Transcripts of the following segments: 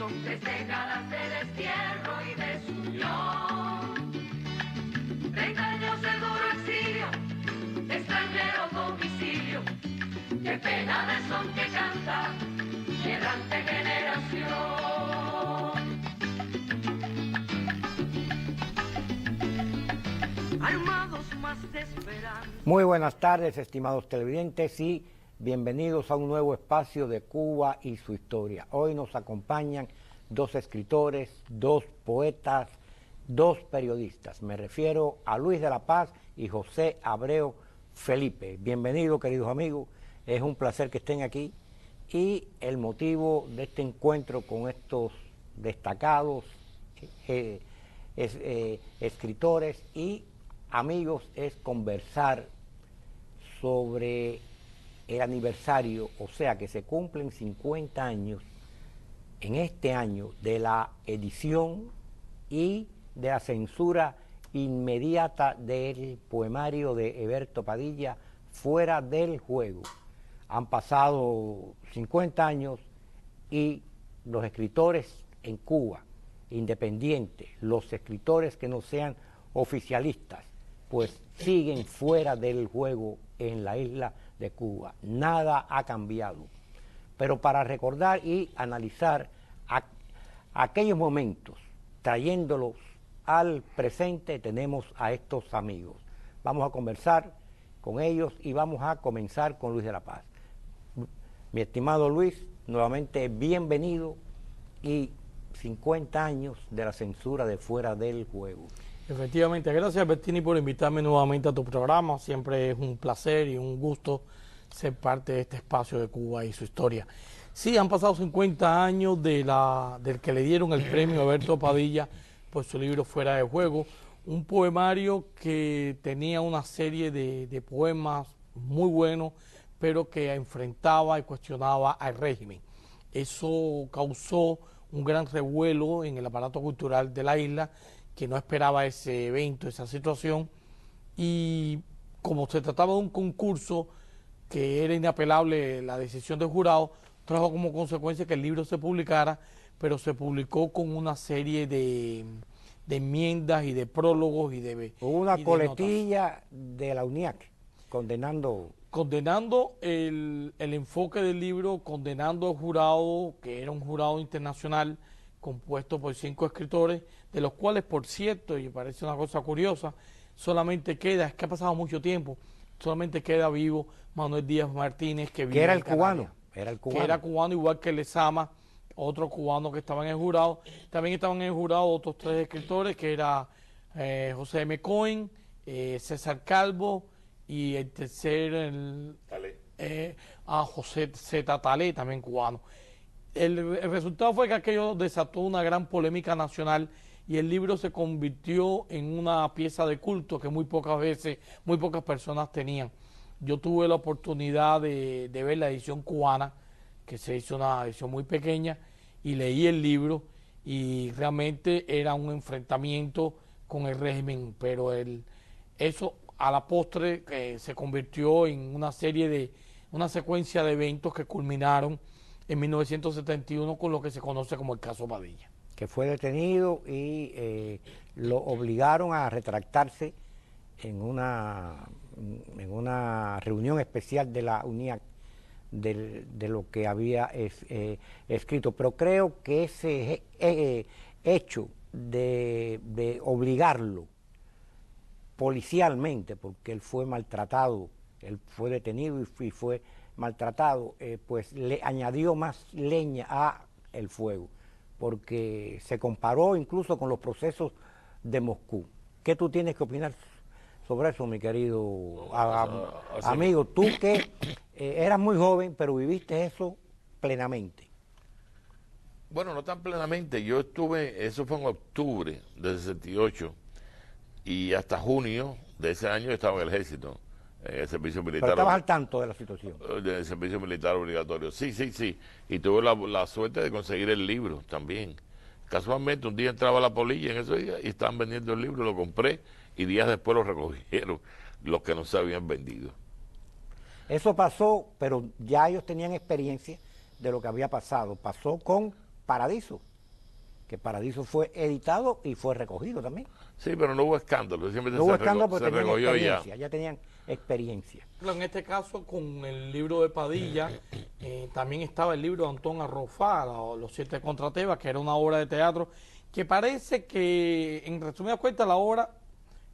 desde galas de destierro y desunión. 30 años de duro exilio, extranjero domicilio, qué pena de son que canta mi errante generación. Armados más de esperanza. Muy buenas tardes, estimados televidentes, y bienvenidos a un nuevo espacio de Cuba y su historia. Hoy nos acompañan dos escritores, dos poetas, dos periodistas. Me refiero a Luis de la Paz y José Abreu Felipe. Bienvenidos, queridos amigos. Es un placer que estén aquí. Y el motivo de este encuentro con estos destacados escritores y amigos es conversar sobre el aniversario, o sea que se cumplen 50 años en este año de la edición y de la censura inmediata del poemario de Heberto Padilla, Fuera del Juego. Han pasado 50 años y los escritores en Cuba, independientes, los escritores que no sean oficialistas, pues siguen fuera del juego en la isla de Cuba. Nada ha cambiado. Pero para recordar y analizar aquellos momentos, trayéndolos al presente, tenemos a estos amigos. Vamos a conversar con ellos y vamos a comenzar con Luis de la Paz. Mi estimado Luis, nuevamente bienvenido, y 50 años de la censura de Fuera del Juego. Efectivamente, gracias Bertini por invitarme nuevamente a tu programa. Siempre es un placer y un gusto ser parte de este espacio de Cuba y su historia. Sí, han pasado 50 años del que le dieron el premio a Heberto Padilla por su libro Fuera de Juego, un poemario que tenía una serie de poemas muy buenos, pero que enfrentaba y cuestionaba al régimen. Eso causó un gran revuelo en el aparato cultural de la isla, que no esperaba ese evento, esa situación, y como se trataba de un concurso que era inapelable la decisión del jurado, trajo como consecuencia que el libro se publicara, pero se publicó con una serie de enmiendas y de prólogos y de... Hubo una coletilla de la UNIAC condenando el enfoque del libro, condenando al jurado, que era un jurado internacional compuesto por 5 escritores, de los cuales, por cierto, y me parece una cosa curiosa, solamente queda, es que ha pasado mucho tiempo, solamente queda vivo Manuel Díaz Martínez, que era el cubano, que era cubano, igual que Lezama, otro cubano que estaba en el jurado. También estaban en el jurado otros 3 escritores, que era José M. Cohen, César Calvo, y el tercer, José Z. Talé, también cubano. El resultado fue que aquello desató una gran polémica nacional y el libro se convirtió en una pieza de culto que muy pocas personas tenían. Yo tuve la oportunidad de ver la edición cubana, que se hizo una edición muy pequeña, y leí el libro, y realmente era un enfrentamiento con el régimen, pero eso a la postre se convirtió en una secuencia de eventos que culminaron en 1971 con lo que se conoce como el caso Padilla. Que fue detenido y lo obligaron a retractarse en una reunión especial de la UNIAC de lo que había escrito. Pero creo que ese hecho de obligarlo policialmente, porque él fue maltratado, él fue detenido y fue maltratado, pues le añadió más leña a el fuego, porque se comparó incluso con los procesos de Moscú. ¿Qué tú tienes que opinar sobre eso, mi querido amigo? Tú que eras muy joven, pero viviste eso plenamente. Bueno, no tan plenamente. Yo estuve, eso fue en octubre del 68, y hasta junio de ese año estaba en el ejército, en el servicio militar. Pero estabas al tanto de la situación. Del servicio militar obligatorio. Sí. Y tuve la suerte de conseguir el libro también. Casualmente un día entraba a la polilla en esos días y estaban vendiendo el libro, lo compré y días después lo recogieron los que no se habían vendido. Eso pasó, pero ya ellos tenían experiencia de lo que había pasado. Pasó con Paradiso. que Paradiso fue editado y fue recogido también. Sí, pero no hubo escándalo, simplemente No hubo se, escándalo porque se tenían recogió ya. experiencia, ya tenían experiencia. Pero en este caso, con el libro de Padilla, también estaba el libro de Antón Arrufat, Los Siete contra Tebas, que era una obra de teatro, que parece que, en resumidas cuentas, la obra,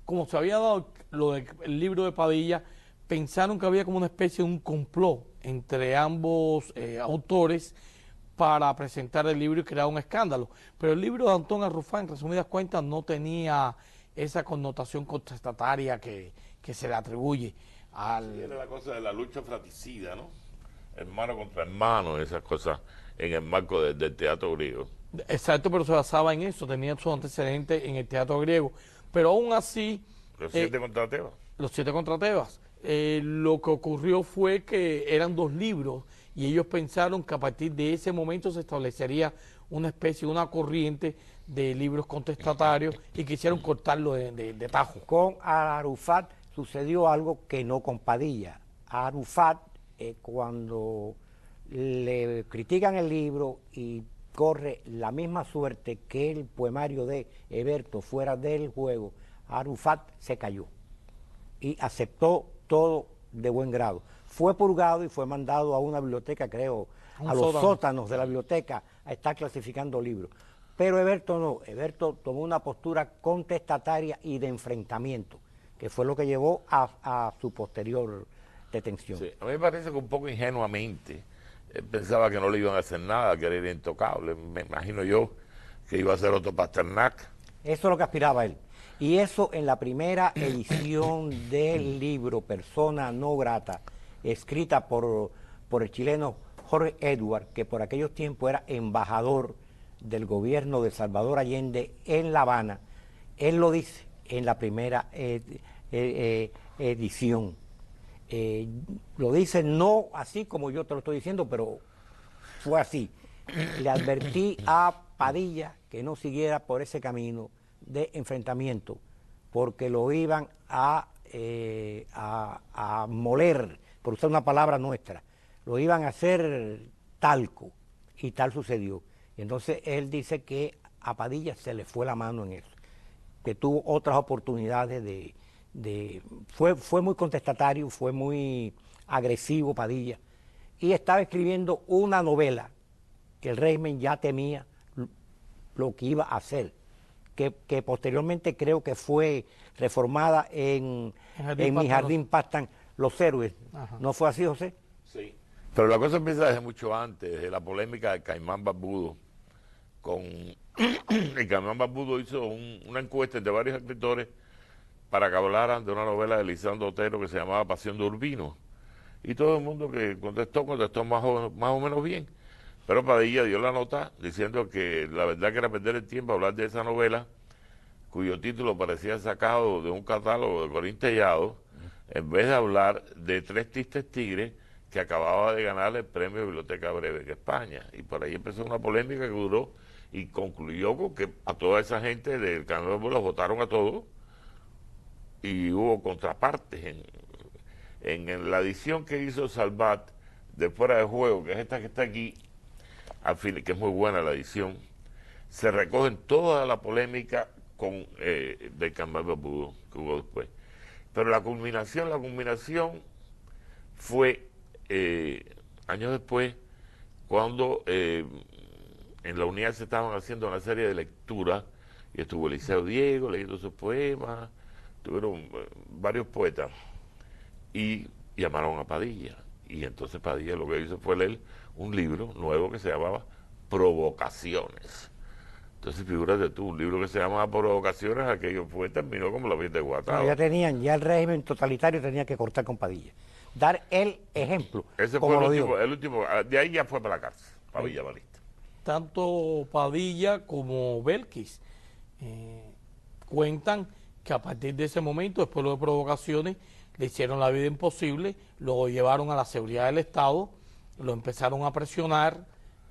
como se había dado el libro de Padilla, pensaron que había como una especie de un complot entre ambos autores para presentar el libro y crear un escándalo. Pero el libro de Antón Arrufat, en resumidas cuentas, no tenía esa connotación contestataria que se le atribuye al... Sí, era la cosa de la lucha fratricida, ¿no? Hermano contra hermano, esas cosas en el marco del teatro griego. Exacto, pero se basaba en eso, tenía su antecedente en el teatro griego. Pero aún así... Los siete contra Tebas. Los Siete contra Tebas. Lo que ocurrió fue que eran dos libros y ellos pensaron que a partir de ese momento se establecería una especie, una corriente de libros contestatarios y quisieron cortarlo de tajo. Con Arrufat sucedió algo que no con Padilla. A Arrufat, cuando le critican el libro y corre la misma suerte que el poemario de Heberto fuera del juego, Arrufat se cayó y aceptó todo de buen grado. Fue purgado y fue mandado a una biblioteca, creo, a los sótanos de la biblioteca a estar clasificando libros. Pero Heberto no, Heberto tomó una postura contestataria y de enfrentamiento, que fue lo que llevó a su posterior detención. Sí, a mí me parece que un poco ingenuamente él pensaba que no le iban a hacer nada, que era intocable. Me imagino yo que iba a ser otro Pasternak. Eso es lo que aspiraba él. Y eso en la primera edición del libro Persona no grata, escrita por el chileno Jorge Edward, que por aquellos tiempos era embajador del gobierno de Salvador Allende en La Habana, él lo dice en la primera edición. Lo dice no así como yo te lo estoy diciendo, pero fue así. Le advertí a Padilla que no siguiera por ese camino de enfrentamiento, porque lo iban a moler, por usar una palabra nuestra, lo iban a hacer talco, y tal sucedió. Y entonces él dice que a Padilla se le fue la mano en eso, que tuvo otras oportunidades fue muy contestatario, fue muy agresivo Padilla, y estaba escribiendo una novela que el régimen ya temía lo que iba a hacer, que posteriormente creo que fue reformada en Mi Jardín Pastan los Héroes. Ajá. ¿No fue así, José? Sí. Pero la cosa empieza desde mucho antes, desde la polémica de Caimán Barbudo. El Caimán Barbudo hizo una encuesta entre varios escritores para que hablaran de una novela de Lisandro Otero que se llamaba Pasión de Urbino. Y todo el mundo que contestó más o menos bien. Pero Padilla dio la nota diciendo que la verdad que era perder el tiempo hablar de esa novela, cuyo título parecía sacado de un catálogo de Corín Tellado, en vez de hablar de Tres Tristes Tigres, que acababa de ganar el premio de Biblioteca Breve en España. Y por ahí empezó una polémica que duró y concluyó con que a toda esa gente del Canal los votaron a todos y hubo contrapartes. En la edición que hizo Salvat de Fuera de Juego, que es esta que está aquí, al fin, que es muy buena la edición, se recogen toda la polémica con del Caimán Barbudo que hubo después. Pero la culminación fue años después, cuando en la unidad se estaban haciendo una serie de lecturas, y estuvo Eliseo Diego leyendo sus poemas, tuvieron varios poetas, y llamaron a Padilla. Y entonces Padilla lo que hizo fue leer un libro nuevo que se llamaba Provocaciones. Entonces figúrate tú, un libro que se llamaba Provocaciones, aquello fue, terminó como la vida de Guatao. Ya el régimen totalitario tenía que cortar con Padilla. Dar el ejemplo. Ese como fue el último, de ahí ya fue para la cárcel, Padilla Balista. Tanto Padilla como Belkis cuentan que a partir de ese momento, después de Provocaciones, le hicieron la vida imposible, lo llevaron a la seguridad del Estado, lo empezaron a presionar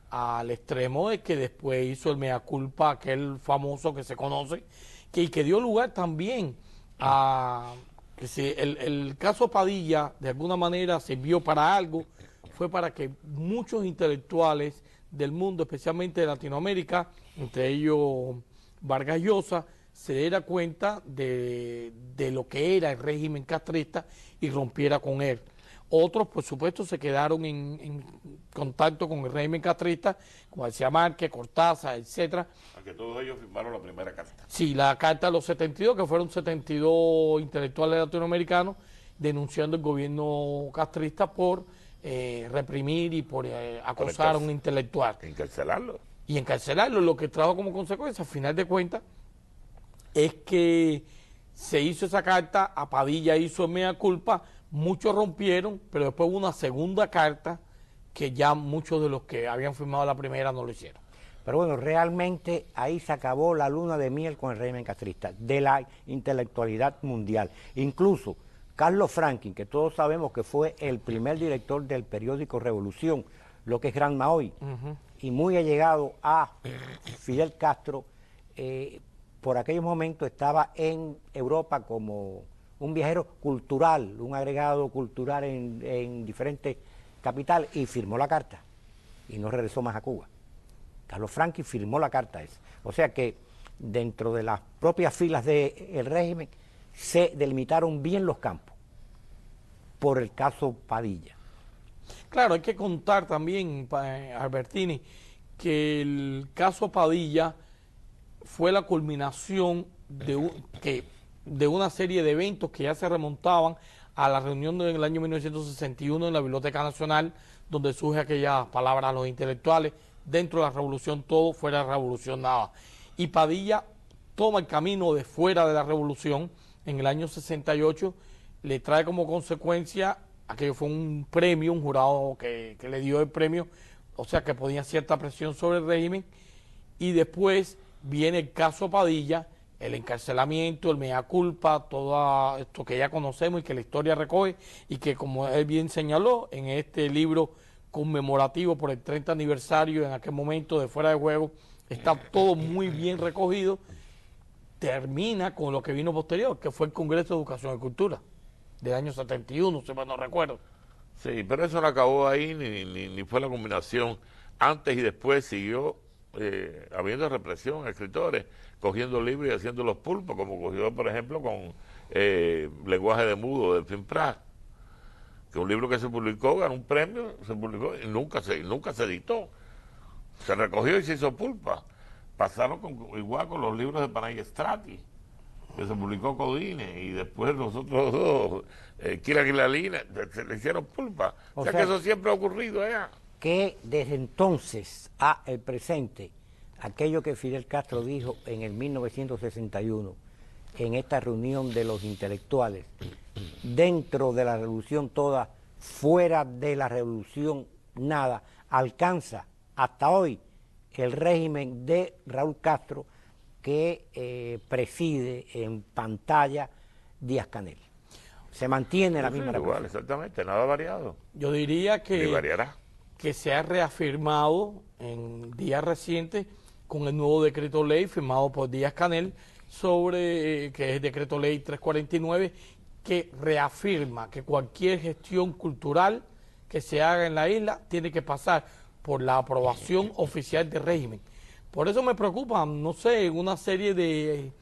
al extremo de que después hizo el mea culpa, aquel famoso que se conoce, que dio lugar también a que si el caso Padilla de alguna manera sirvió para algo, fue para que muchos intelectuales del mundo, especialmente de Latinoamérica, entre ellos Vargas Llosa, se diera cuenta de lo que era el régimen castrista y rompiera con él. Otros, por supuesto, se quedaron en contacto con el régimen castrista, como decía Márquez, Cortázar, etcétera. Aunque todos ellos firmaron la primera carta. Sí, la carta de los 72, que fueron 72 intelectuales latinoamericanos denunciando el gobierno castrista por reprimir y por acosar a un intelectual. Encarcelarlo. Y encarcelarlo, lo que trajo como consecuencia, al final de cuentas, es que se hizo esa carta, a Padilla hizo mea culpa, muchos rompieron, pero después hubo una segunda carta que ya muchos de los que habían firmado la primera no lo hicieron. Pero bueno, realmente ahí se acabó la luna de miel con el régimen castrista, de la intelectualidad mundial. Incluso Carlos Franklin, que todos sabemos que fue el primer director del periódico Revolución, lo que es Granma hoy, y muy allegado a Fidel Castro, por aquellos momentos estaba en Europa como un viajero cultural, un agregado cultural en diferentes capitales, y firmó la carta y no regresó más a Cuba. Carlos Franklin firmó la carta esa. O sea que dentro de las propias filas del régimen se delimitaron bien los campos por el caso Padilla. Claro, hay que contar también, Albertini, que el caso Padilla fue la culminación de una serie de eventos que ya se remontaban a la reunión del año 1961 en la Biblioteca Nacional, donde surge aquella palabra a los intelectuales, dentro de la revolución todo, fuera de la revolución nada. Y Padilla toma el camino de fuera de la revolución en el año 68, le trae como consecuencia, aquello fue un premio, un jurado que le dio el premio, o sea que ponía cierta presión sobre el régimen, y después viene el caso Padilla, el encarcelamiento, el mea culpa, todo esto que ya conocemos y que la historia recoge, y que como él bien señaló en este libro conmemorativo por el 30 aniversario en aquel momento de Fuera de Juego, está todo muy bien recogido, termina con lo que vino posterior, que fue el Congreso de Educación y Cultura, del año 71, si mal no recuerdo. Sí, pero eso no acabó ahí, ni fue la combinación. Antes y después siguió habiendo represión a escritores, cogiendo libros y haciendo los pulpos, como cogió, por ejemplo, con Lenguaje de Mudo, del Fin Prat, que un libro que se publicó, ganó un premio, se publicó y nunca se editó. Se recogió y se hizo pulpa. Pasaron igual con los libros de Panay Strati, que se publicó Codine, y después nosotros dos, Kira Quilalina, se le hicieron pulpa. O sea que eso siempre ha ocurrido allá. Que desde entonces a el presente, aquello que Fidel Castro dijo en el 1961, en esta reunión de los intelectuales, dentro de la revolución toda, fuera de la revolución nada, alcanza hasta hoy el régimen de Raúl Castro que preside en pantalla Díaz-Canel. Se mantiene la misma igual, revolución. exactamente, nada variado. Yo diría Ni variará. que se ha reafirmado en días recientes con el nuevo decreto ley firmado por Díaz-Canel sobre, que es el decreto ley 349, que reafirma que cualquier gestión cultural que se haga en la isla tiene que pasar por la aprobación oficial del régimen. Por eso me preocupa, no sé, una serie de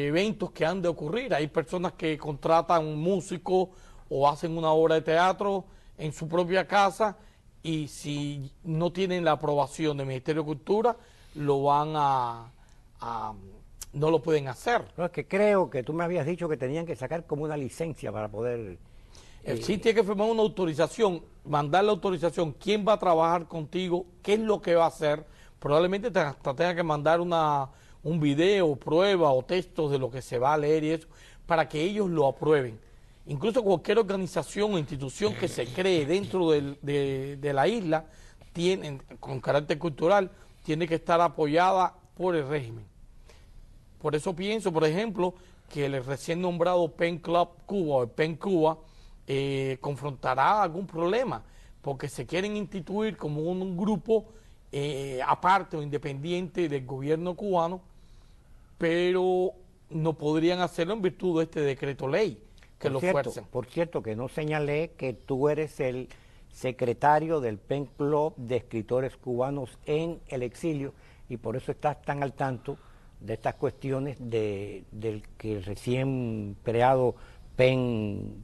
eventos que han de ocurrir. Hay personas que contratan músicos o hacen una obra de teatro en su propia casa, y si no tienen la aprobación del Ministerio de Cultura, no lo pueden hacer. No, es que creo que tú me habías dicho que tenían que sacar como una licencia para poder... Sí tiene que firmar una autorización, mandar la autorización, quién va a trabajar contigo, qué es lo que va a hacer. Probablemente hasta tenga que mandar un video, prueba o textos de lo que se va a leer y eso, para que ellos lo aprueben. Incluso cualquier organización o institución que se cree dentro de la isla, con carácter cultural, tiene que estar apoyada por el régimen. Por eso pienso, por ejemplo, que el recién nombrado Pen Club Cuba, o el Pen Cuba, confrontará algún problema, porque se quieren instituir como un grupo aparte o independiente del gobierno cubano, pero no podrían hacerlo en virtud de este decreto ley que lo fuercen. Por cierto, que no señalé que tú eres el secretario del PEN Club de Escritores Cubanos en el exilio, y por eso estás tan al tanto de estas cuestiones del que recién creado PEN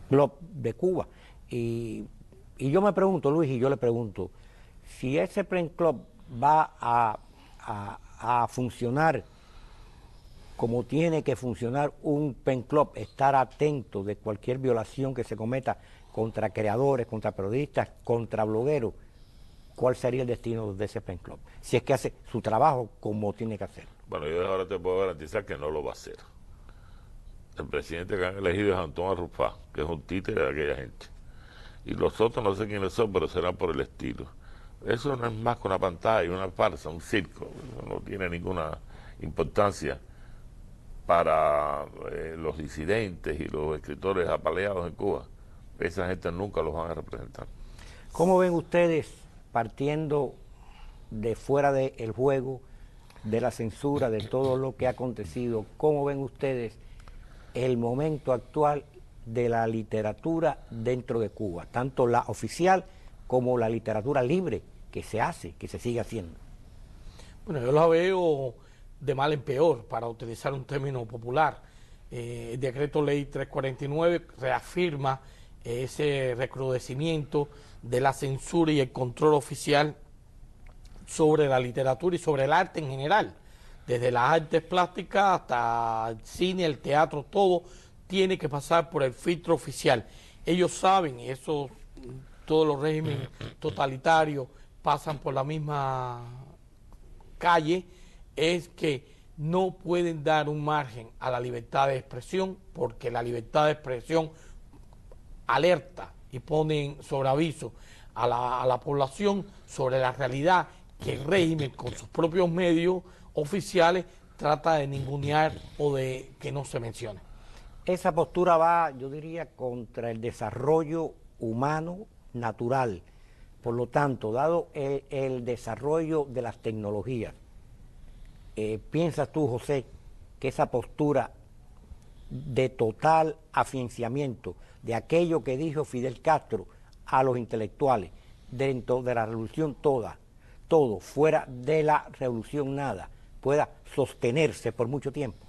Club de Cuba. Y yo me pregunto, Luis, y yo le pregunto, si ese PEN Club va a funcionar como tiene que funcionar un PEN Club, estar atento de cualquier violación que se cometa contra creadores, contra periodistas, contra blogueros, ¿cuál sería el destino de ese PEN Club? Si es que hace su trabajo como tiene que hacer. Bueno, yo ahora te puedo garantizar que no lo va a hacer. El presidente que han elegido es Antón Arrufá, que es un títere de aquella gente. Y los otros no sé quiénes son, pero serán por el estilo. Eso no es más que una pantalla, una farsa, un circo. Eso no tiene ninguna importancia para los disidentes y los escritores apaleados en Cuba. Esa gente nunca los van a representar. ¿Cómo ven ustedes, partiendo de fuera del juego, de la censura, de todo lo que ha acontecido, cómo ven ustedes el momento actual de la literatura dentro de Cuba, tanto la oficial como la literatura libre que se hace, que se sigue haciendo? Bueno, yo la veo de mal en peor, para utilizar un término popular. El decreto ley 349 reafirma ese recrudecimiento de la censura y el control oficial sobre la literatura y sobre el arte en general. Desde las artes plásticas hasta el cine, el teatro, todo tiene que pasar por el filtro oficial. Ellos saben, y eso todos los regímenes totalitarios pasan por la misma calle, es que no pueden dar un margen a la libertad de expresión, porque la libertad de expresión alerta y pone sobre aviso a la población sobre la realidad que el régimen con sus propios medios oficiales trata de ningunear o de que no se mencione. Esa postura va, yo diría, contra el desarrollo humano natural. Por lo tanto, dado el desarrollo de las tecnologías, ¿piensas tú, José, que esa postura de total afianzamiento de aquello que dijo Fidel Castro a los intelectuales dentro de la revolución todo, fuera de la revolución nada, pueda sostenerse por mucho tiempo?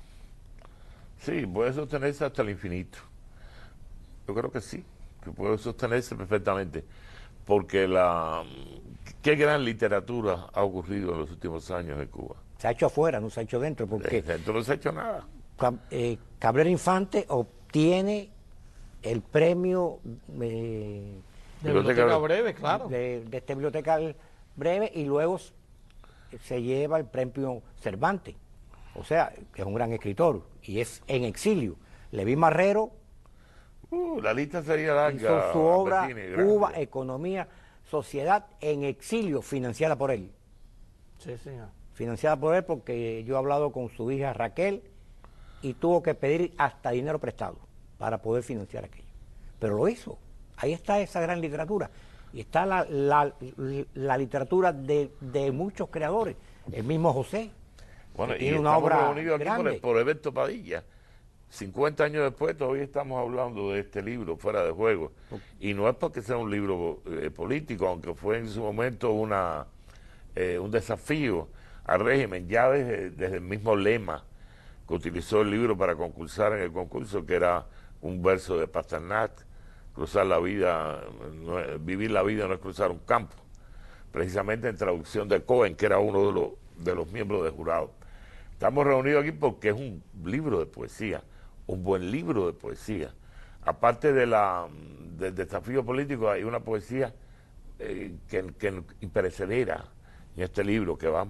Sí, puede sostenerse hasta el infinito. Yo creo que sí, que puede sostenerse perfectamente, porque qué gran literatura ha ocurrido en los últimos años en Cuba. Se ha hecho afuera, no se ha hecho dentro, porque Dentro no se ha hecho nada. Cabrera Infante obtiene el premio De biblioteca breve, claro. de esta biblioteca breve, y luego se lleva el premio Cervantes, o sea, que es un gran escritor, y es en exilio. Levín Marrero La lista sería larga. hizo su obra Bettini, Cuba, grande. Economía, Sociedad, en exilio, financiada por él. Sí, señor. Financiada por él, porque yo he hablado con su hija Raquel y tuvo que pedir hasta dinero prestado para poder financiar aquello. Pero lo hizo. Ahí está esa gran literatura. Y está la literatura de muchos creadores. El mismo José, Bueno, que y tiene una estamos obra reunidos aquí grande. por Alberto Padilla. 50 años después todavía estamos hablando de este libro, Fuera de Juego. Y no es porque sea un libro político, aunque fue en su momento un desafío al régimen, ya desde el mismo lema que utilizó el libro para concursar en el concurso, que era un verso de Pasternak: cruzar la vida, vivir la vida no es cruzar un campo, precisamente en traducción de Cohen, que era uno de los miembros del jurado. Estamos reunidos aquí porque es un libro de poesía, un buen libro de poesía. Aparte del desafío político, hay una poesía que imperecedera en este libro, que va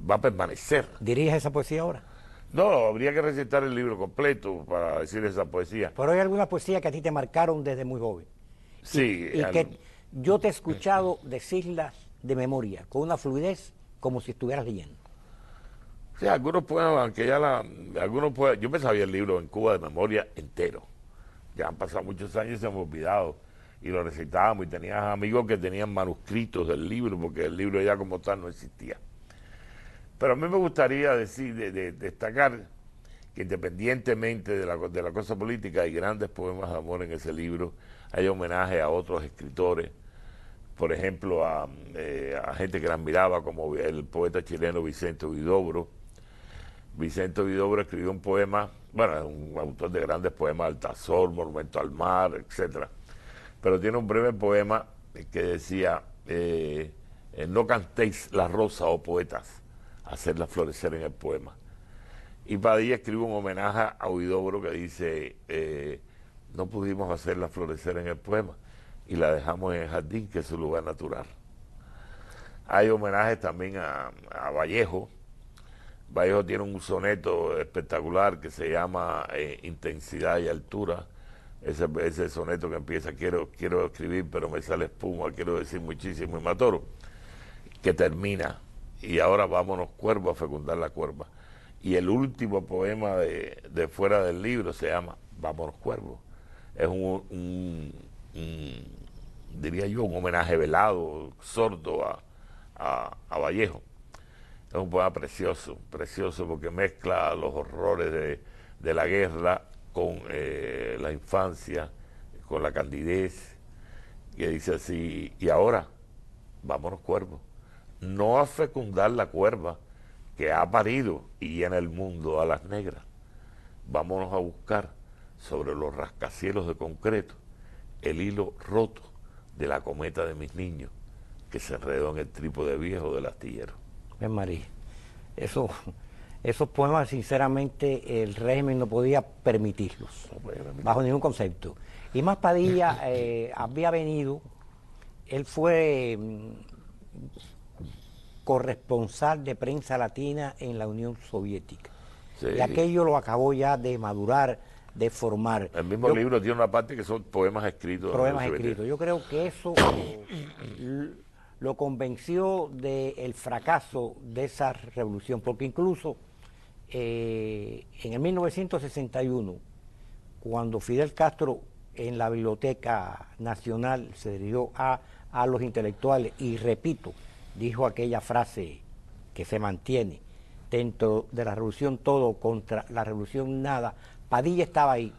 a permanecer. ¿Diriges esa poesía ahora? No, habría que recitar el libro completo para decir esa poesía. Pero hay alguna poesía que a ti te marcaron desde muy joven. Sí. Y que yo te he escuchado decirlas de memoria, con una fluidez como si estuvieras leyendo. Sí, algunos poemas, yo me sabía el libro en Cuba de memoria entero. Ya han pasado muchos años y se me han olvidado. Y lo recitábamos, y tenías amigos que tenían manuscritos del libro, porque el libro ya como tal no existía. Pero a mí me gustaría destacar que, independientemente de la cosa política, hay grandes poemas de amor en ese libro. hay homenaje a otros escritores, por ejemplo, a gente que la admiraba, como el poeta chileno Vicente Huidobro. Vicente Huidobro escribió un poema, bueno, es un autor de grandes poemas, Altazor, Monumento al Mar, etcétera. Pero tiene un breve poema que decía, no cantéis la rosa, oh poetas, hacerla florecer en el poema. Y Padilla escribe un homenaje a Huidobro que dice, no pudimos hacerla florecer en el poema y la dejamos en el jardín, que es su lugar natural. Hay homenajes también a Vallejo. Vallejo tiene un soneto espectacular que se llama Intensidad y Altura. Ese soneto que empieza, quiero escribir pero me sale espuma, quiero decir muchísimo y me atoro, que termina, y ahora vámonos cuervo a fecundar la cuerva. Y el último poema de fuera del libro se llama Vámonos cuervo. Es diría yo, un homenaje velado, sordo a Vallejo. Es un poema precioso, precioso, porque mezcla los horrores de la guerra con la infancia, con la candidez, que dice así, y ahora, vámonos cuervo, no a fecundar la cuerva que ha parido y llena el mundo a las negras, vámonos a buscar sobre los rascacielos de concreto el hilo roto de la cometa de mis niños que se enredó en el trípode viejo del astillero. María, esos poemas, sinceramente, el régimen no podía permitirlos, bajo ningún concepto. Y más Padilla había venido, él fue corresponsal de prensa latina en la Unión Soviética. Sí. Y aquello lo acabó ya de madurar, de formar. El mismo libro tiene una parte que son poemas escritos. Poemas escritos. Yo creo que eso lo convenció del fracaso de esa revolución, porque incluso en el 1961, cuando Fidel Castro en la Biblioteca Nacional se dirigió a los intelectuales, y repito, dijo aquella frase que se mantiene: dentro de la revolución todo, contra la revolución nada. Padilla estaba ahí,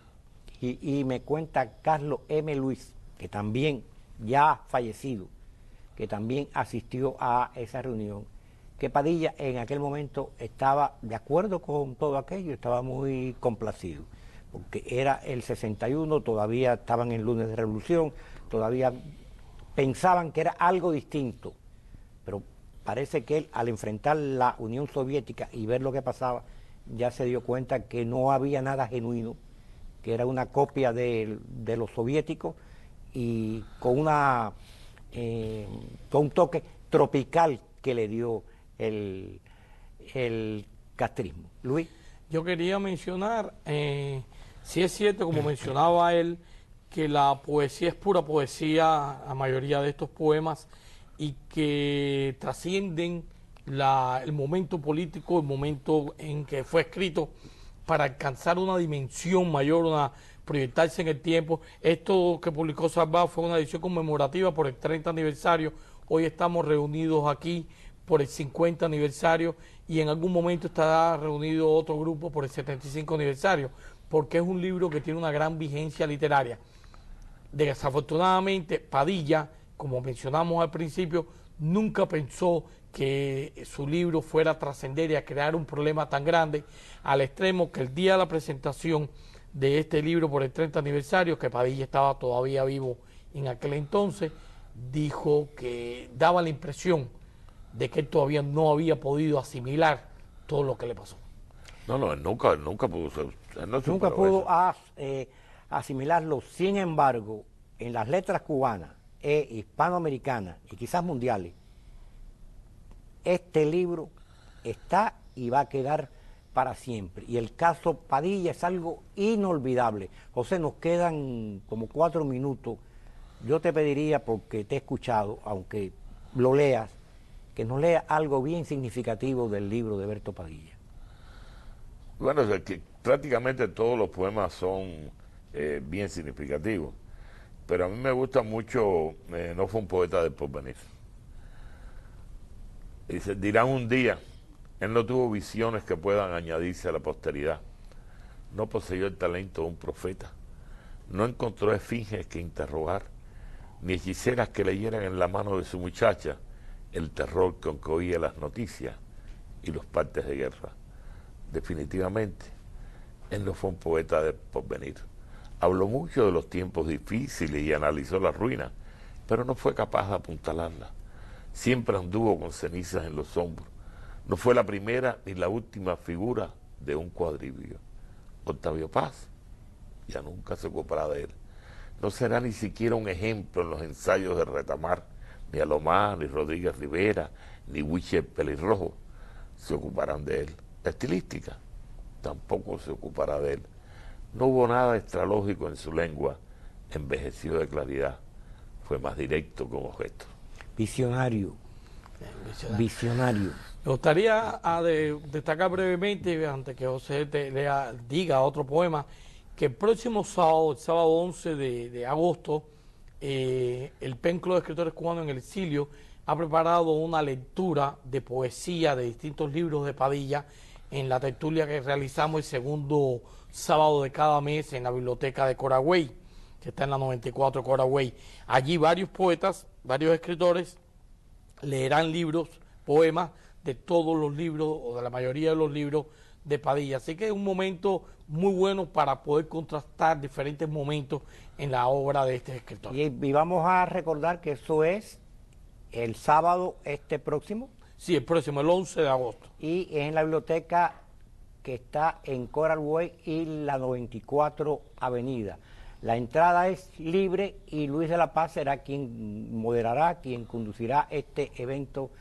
y me cuenta Carlos M. Luis, que también ya fallecido, que también asistió a esa reunión, que Padilla en aquel momento estaba de acuerdo con todo aquello, estaba muy complacido, porque era el 61, todavía estaban en lunes de revolución, todavía pensaban que era algo distinto, pero parece que él, al enfrentar la Unión Soviética y ver lo que pasaba, ya se dio cuenta que no había nada genuino, que era una copia de los soviéticos, y con un toque tropical que le dio el castrismo. Luis. Yo quería mencionar, si es cierto, como mencionaba él, que la poesía es pura poesía, la mayoría de estos poemas, y que trascienden el momento político, el momento en que fue escrito, para alcanzar una dimensión mayor, proyectarse en el tiempo. Esto que publicó Salvado fue una edición conmemorativa por el 30 aniversario. Hoy estamos reunidos aquí por el 50 aniversario, y en algún momento estará reunido otro grupo por el 75 aniversario, porque es un libro que tiene una gran vigencia literaria. Desafortunadamente, Padilla, como mencionamos al principio, nunca pensó que su libro fuera a trascender y a crear un problema tan grande, al extremo que el día de la presentación de este libro por el 30 aniversario, que Padilla estaba todavía vivo en aquel entonces, dijo que daba la impresión de que él todavía no había podido asimilar todo lo que le pasó. No, él nunca pudo. Nunca pudo asimilarlo. Sin embargo, en las letras cubanas e hispanoamericanas y quizás mundiales, este libro está y va a quedar para siempre. Y el caso Padilla es algo inolvidable. José, nos quedan como 4 minutos. Yo te pediría, porque te he escuchado, aunque lo leas, que nos leas algo bien significativo del libro de Berto Padilla. Bueno, es que prácticamente todos los poemas son bien significativos, pero a mí me gusta mucho, no fue un poeta del porvenir. Dice, dirán un día, él no tuvo visiones que puedan añadirse a la posteridad, no poseyó el talento de un profeta, no encontró esfinges que interrogar, ni hechiceras que leyeran en la mano de su muchacha el terror con que oía las noticias y los partes de guerra. Definitivamente, él no fue un poeta de porvenir. Habló mucho de los tiempos difíciles y analizó las ruinas, pero no fue capaz de apuntalarlas. Siempre anduvo con cenizas en los hombros. No fue la primera ni la última figura de un cuadrivio. Octavio Paz ya nunca se ocupará de él. No será ni siquiera un ejemplo en los ensayos de Retamar, ni Alomar, ni Rodríguez Rivera, ni Huiche Pelirrojo se ocuparán de él. La estilística tampoco se ocupará de él. No hubo nada extralógico en su lengua, envejeció de claridad, fue más directo como gesto. Visionario. Visionario. Me gustaría destacar brevemente, antes que José diga otro poema, que el próximo sábado, el sábado 11 de agosto, el PEN Club de Escritores Cubanos en el Exilio ha preparado una lectura de poesía de distintos libros de Padilla en la tertulia que realizamos el segundo sábado de cada mes en la biblioteca de Coragüey, que está en la 94 Coragüey. Allí varios poetas, varios escritores leerán libros, poemas de todos los libros o de la mayoría de los libros de Padilla. Así que es un momento muy bueno para poder contrastar diferentes momentos en la obra de este escritor. Y vamos a recordar que eso es el sábado próximo. Sí, el próximo, el 11 de agosto. Y es en la biblioteca que está en Coral Way y la 94 Avenida. La entrada es libre y Luis de la Paz será quien moderará, quien conducirá este evento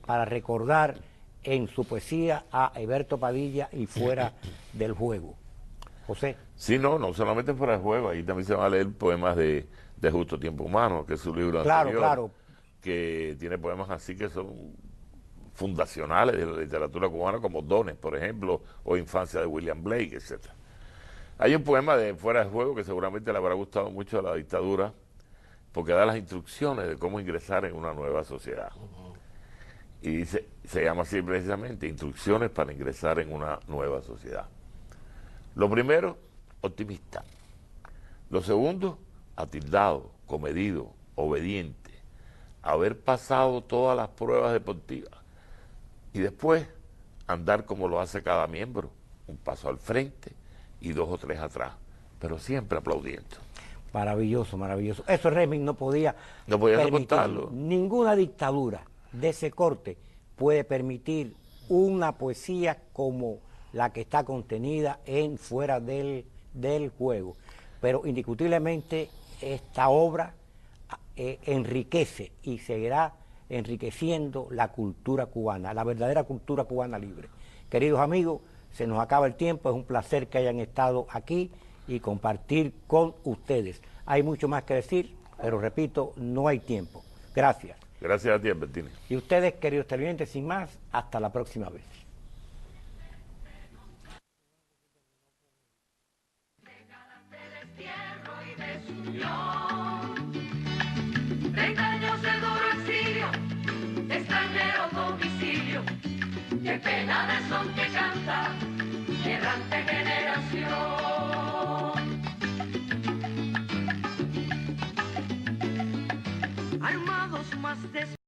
para recordar en su poesía a Heberto Padilla y Fuera del Juego. José. Sí, no solamente Fuera del Juego, ahí también se van a leer poemas de Justo Tiempo Humano, que es su libro anterior, Claro. Que tiene poemas así que son fundacionales de la literatura cubana, como Dones, por ejemplo, o Infancia de William Blake, etc. Hay un poema de Fuera del Juego que seguramente le habrá gustado mucho a la dictadura, porque da las instrucciones de cómo ingresar en una nueva sociedad. Y dice, se llama así precisamente, Instrucciones para ingresar en una nueva sociedad. Lo primero, optimista. Lo segundo, atildado, comedido, obediente, haber pasado todas las pruebas deportivas. Y después, andar como lo hace cada miembro, un paso al frente y 2 o 3 atrás, pero siempre aplaudiendo. Maravilloso, maravilloso. Eso Reming no podía soportarlo. Ninguna dictadura de ese corte puede permitir una poesía como la que está contenida en Fuera del Juego. Pero indiscutiblemente esta obra enriquece y seguirá enriqueciendo la cultura cubana, la verdadera cultura cubana libre. Queridos amigos, se nos acaba el tiempo, es un placer que hayan estado aquí y compartir con ustedes. Hay mucho más que decir, pero repito, no hay tiempo. Gracias. Gracias a ti, Albertini. Y ustedes, queridos televidentes, sin más, hasta la próxima vez. Qué pena de son que canta, errante generación. Armados más de